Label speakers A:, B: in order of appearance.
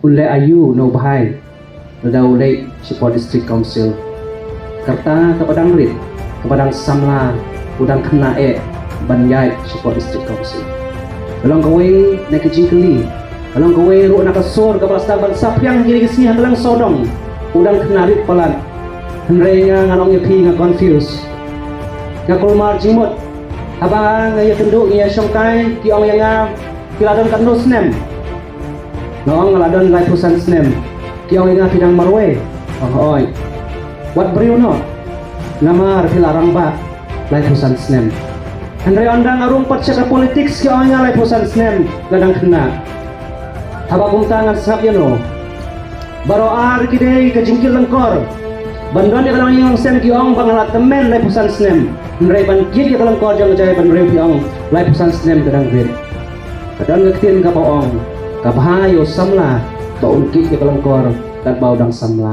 A: Unle ayu no bahai Daulay Sipo District Council Karta kepadang rit kepadang samla udang kenae Banyai Sipo District Council Dalam kawe nak kecingkeli dalam kawe ru nak kasur ke basta balsap yang jadi kesih dalam sodong udang kenarit pelan henrenya nganong nyepi nga confuse ngakulmar jimut abang ngaya kenduk ngaya syongkai ki ong yang kiladon kandus nem noong ngaladon lai pusan snem ki ong yang pidang marwe oi wat briuno ngamar pilarang ba lai pusan snem henre ondang arumpat syaka politik ki ong yang lai pusan snem gadang kena habagum tangan sap yano baro ar kidei kejingkil lengkor banduan dia kalau yang sen kiong bangalat temen lai pusan snem henre ban kiri kalau kor jang jaya ban reu kiong lai pusan snem gadang grid kadang ngetin ka paong ka bahayo samla baun kiri kalau kor dan baudang samla